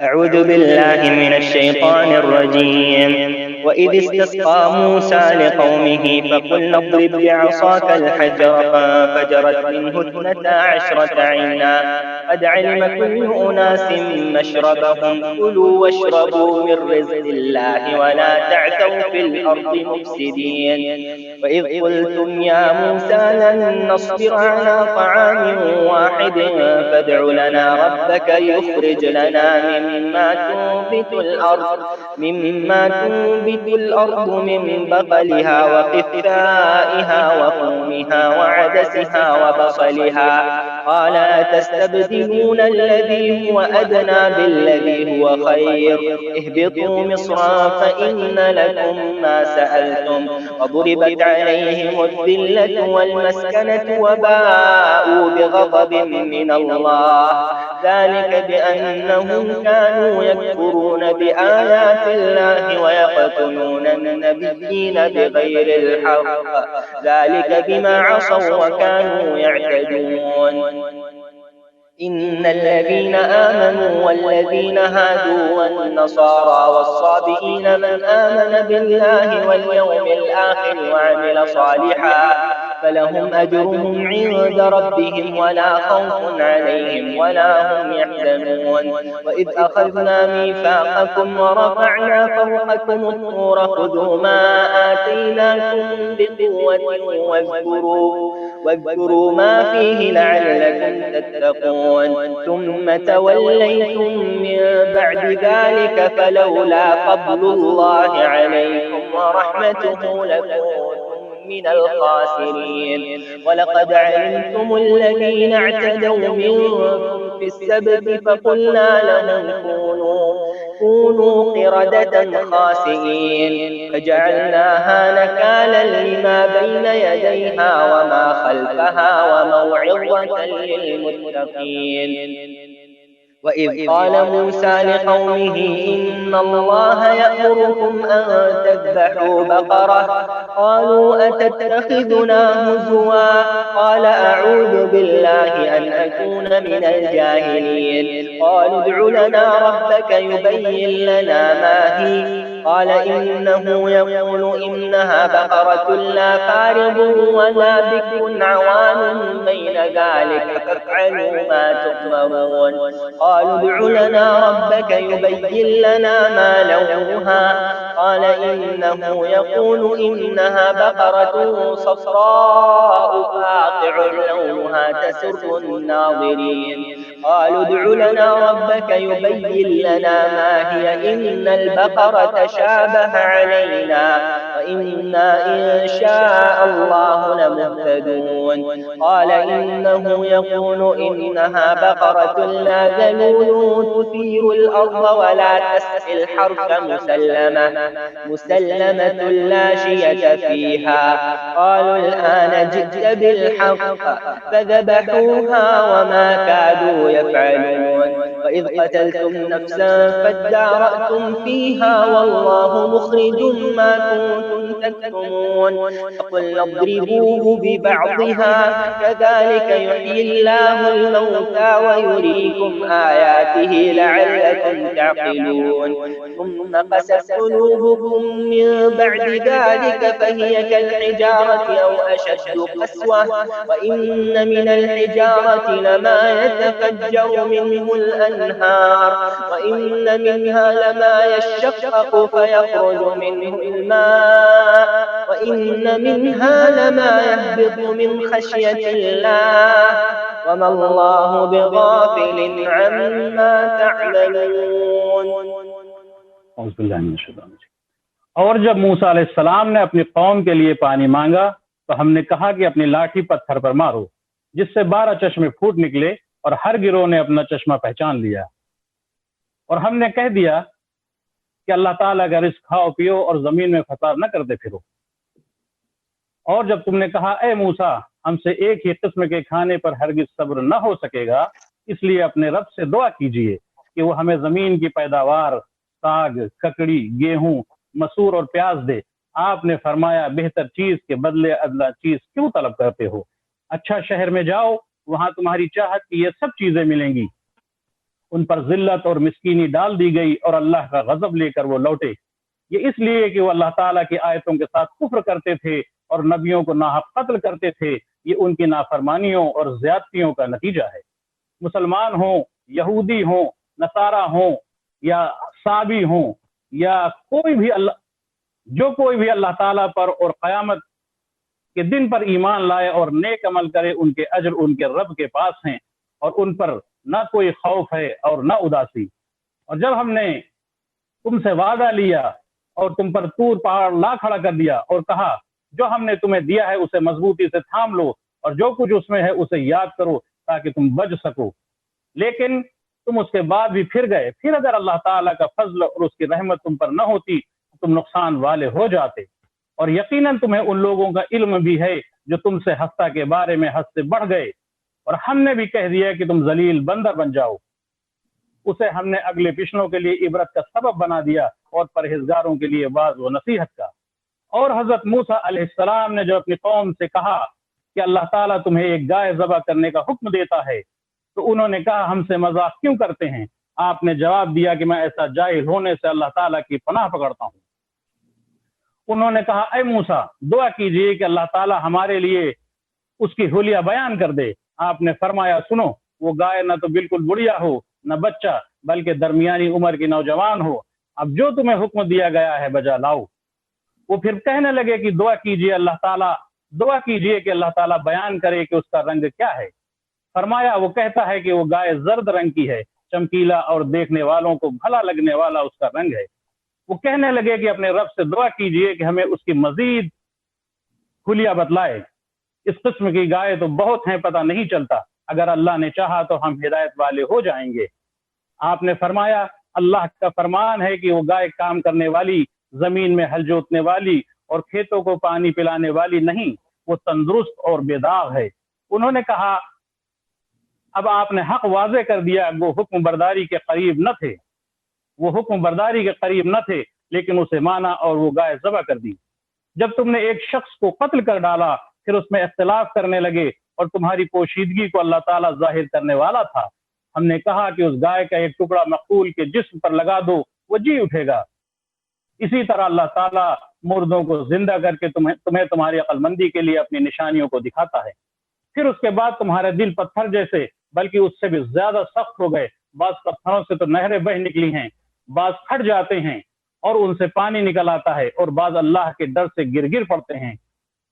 أعوذ بالله من الشيطان الرجيم. وإذ استسقى موسى لقومه فقلنا اضرب بعصاك الحجر فانفجرت منه 12 عينا قد علم كل أناس مشربهم كلوا واشربوا من رزق الله ولا تعثوا في الأرض مفسدين. وإذ قلتم يا موسى لن نصبر على طعام واحد فادع لنا ربك يخرج لنا مما تنبت الأرض من بقلها وقثائها وفومها وعدسها وبصلها قال أتستبدلون الذي هو أدنى بالذي هو خير اهبطوا مصرا فإن لكم ما سألتم وضربت عليهم الذلة والمسكنة وباءوا بغضب من الله ذلك بأنهم كانوا يكفرون بآيات الله ويقتلون النبيين بغير الحق ذلك بما عصوا وكانوا يعتدون. إن الذين آمنوا والذين هادوا والنصارى والصابئين من آمن بالله واليوم الآخر وعمل صالحا فلهم أجرهم عند ربهم ولا خوف عليهم ولا هم يحزنون. وإذ أخذنا ميثاقكم ورفعنا فوقكم الطور خذوا ما آتيناكم بقوة واذكروا ما فيه لعلكم تتقون. ثم توليتم من بعد ذلك فلولا فضل الله عليكم ورحمته لكنتم من الخاسرين. ولقد علمتم الذين اعتدوا منكم في السبت فقلنا لهم كونوا قردة خاسئين فجعلناها نكالا لما بين يديها وما خلفها وموعظة للمتقين. وإذ قال موسى لقومه إن الله يأمركم أن تذبحوا بقرة قالوا أتتخذنا هزوا قال أعوذ بالله أن أكون من الجاهلين. قالوا ادع لنا ربك يبين لنا ما هي قال إنه يقول إنها بقرة لا فارض ولا بكر عوان بين ذلك فافعلوا ما تؤمرون. قالوا ادع لنا ربك يبين لنا ما لونها قال إنه يقول إنها بقرة صفراء فاقع لونها تسر الناظرين. قالوا ادع لنا ربك يبين لنا ما هي إن البقرة شابه علينا وإنا إن شاء الله لمهتدون. قال إنه يقول إنها بقرة لا ذلول تثير الأرض ولا تسقي الحرث مسلمة لا شية فيها. قالوا الآن جئت بالحق فذبحوها وما كادوا يفعلون. وإذ قتلتم نفسا فادارأتم فيها والله مخرج ما كنتم تكتمون. فقلنا اضربوه ببعضها كذلك يحيي الله الموتى ويريكم آياته لعلكم تعقلون. ثم قست قلوبكم من بعد ذلك فهي كالحجارة أو أشد قسوة وإن من الحجارة لما يتفجر منه الأنهار وإن منها لما يشقق فيخرج منه الماء وإن منها لما يهبط من خشية الله وما الله بغافل عما تعملون. और जब मूसा अलैहिस्सलाम ने अपनी कौम के लिए पानी मांगा तो हमने कहा कि अपनी लाठी पत्थर पर मारो जिससे 12 चश्मे फूट निकले और हर गिरोह ने अपना चश्मा पहचान लिया। और हमने कह दिया कि अल्लाह ताला का रिज़्क़ खाओ पियो और जमीन में फसाद न करते फिरो। और जब तुमने कहा ए मूसा हमसे एक ही किस्म के खाने पर हरगिज सब्र न हो सकेगा इसलिए अपने रब से दुआ कीजिए कि वो हमें जमीन की पैदावार साग ककड़ी गेहूं मसूर और प्याज दे। आपने फरमाया बेहतर चीज के बदले अदला चीज क्यों तलब करते हो। अच्छा शहर में जाओ वहां तुम्हारी चाहत की ये सब चीजें मिलेंगी। ان پر ذلت اور مسکینی ڈال دی گئی اور اللہ کا غضب لے کر وہ لوٹے۔ یہ اس لیے کہ وہ اللہ تعالیٰ کی آیتوں کے ساتھ کفر کرتے تھے اور نبیوں کو ناحق قتل کرتے تھے۔ یہ ان کی نافرمانیوں اور زیادتیوں کا نتیجہ ہے۔ مسلمان ہوں، یہودی ہوں، نصارہ ہوں یا صابی ہوں یا کوئی بھی اللہ تعالیٰ پر اور قیامت کے دن پر ایمان لائے اور نیک عمل کرے، ان کے اجر ان کے رب کے پاس ہیں اور ان پر نہ کوئی خوف ہے اور نہ اداسی۔ اور جب ہم نے تم سے وعدہ لیا اور تم پر طور پہاڑ لا کھڑا کر دیا اور کہا جو ہم نے تمہیں دیا ہے اسے مضبوطی سے تھام لو اور جو کچھ اس میں ہے اسے یاد کرو تاکہ تم بچ سکو، لیکن تم اس کے بعد بھی پھر گئے، پھر اگر اللہ تعالیٰ کا فضل اور اس کی رحمت تم پر نہ ہوتی تو تم نقصان والے ہو جاتے۔ اور یقیناً تمہیں ان لوگوں کا علم بھی ہے جو تم سے ہفتہ کے بارے میں حد سے بڑھ گئے، اور ہم نے بھی کہہ دیا کہ تم ذلیل بندہ بن جاؤ۔ اسے ہم نے اگلے پچھلوں کے لیے عبرت کا سبب بنا دیا اور پرہیزگاروں کے لیے واعظ و نصیحت کا۔ اور حضرت موسیٰ علیہ السلام نے جو اپنی قوم سے کہا کہ اللہ تعالیٰ تمہیں ایک گائے ذبح کرنے کا حکم دیتا ہے تو انہوں نے کہا ہم سے مذاق کیوں کرتے ہیں؟ آپ نے جواب دیا کہ میں ایسا جاہل ہونے سے اللہ تعالیٰ کی پناہ پکڑتا ہوں۔ انہوں نے کہا اے موسیٰ دعا کیجئے کہ اللہ تعالیٰ ہمارے لیے اس کی حلیہ بیان کر دے۔ آپ نے فرمایا سنو، وہ گائے نہ تو بالکل بڑھیا ہو نہ بچہ بلکہ درمیانی عمر کی نوجوان ہو، اب جو تمہیں حکم دیا گیا ہے بجا لاؤ۔ وہ پھر کہنے لگے کہ دعا کیجئے کہ اللہ تعالیٰ بیان کرے کہ اس کا رنگ کیا ہے۔ فرمایا وہ کہتا ہے کہ وہ گائے زرد رنگ کی ہے، چمکیلا اور دیکھنے والوں کو بھلا لگنے والا اس کا رنگ ہے۔ وہ کہنے لگے کہ اپنے رب سے دعا کیجئے کہ ہمیں اس کی مزید حلیہ بتلائے، اس قسم کی گائے تو بہت ہیں پتہ نہیں چلتا، اگر اللہ نے چاہا تو ہم ہدایت والے ہو جائیں گے۔ آپ نے فرمایا اللہ کا فرمان ہے کہ وہ گائے کام کرنے والی، زمین میں ہل جوتنے والی اور کھیتوں کو پانی پلانے والی نہیں، وہ تندرست اور بے داغ ہے۔ انہوں نے کہا اب آپ نے حق واضح کر دیا، وہ حکم برداری کے قریب نہ تھے لیکن اسے مانا اور وہ گائے ذبح کر دی۔ جب تم نے ایک شخص کو قتل کر ڈالا پھر اس میں اختلاف کرنے لگے اور تمہاری پوشیدگی کو اللہ تعالیٰ ظاہر کرنے والا تھا، ہم نے کہا کہ اس گائے کا ایک ٹکڑا مقتول کے جسم پر لگا دو، وہ جی اٹھے گا۔ اسی طرح اللہ تعالیٰ مردوں کو زندہ کر کے تمہیں تمہاری عقل مندی کے لیے اپنی نشانیوں کو دکھاتا ہے۔ پھر اس کے بعد تمہارے دل پتھر جیسے بلکہ اس سے بھی زیادہ سخت ہو گئے، بعض پتھروں سے تو نہریں بہہ نکلی ہیں، بعض پھٹ جاتے ہیں اور ان سے پانی نکل آتا ہے، اور بعض اللہ کے ڈر سے گر گر پڑتے ہیں،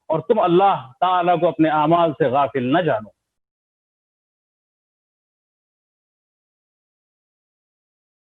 اور تم اللہ تعالیٰ کو اپنے اعمال سے غافل نہ جانو۔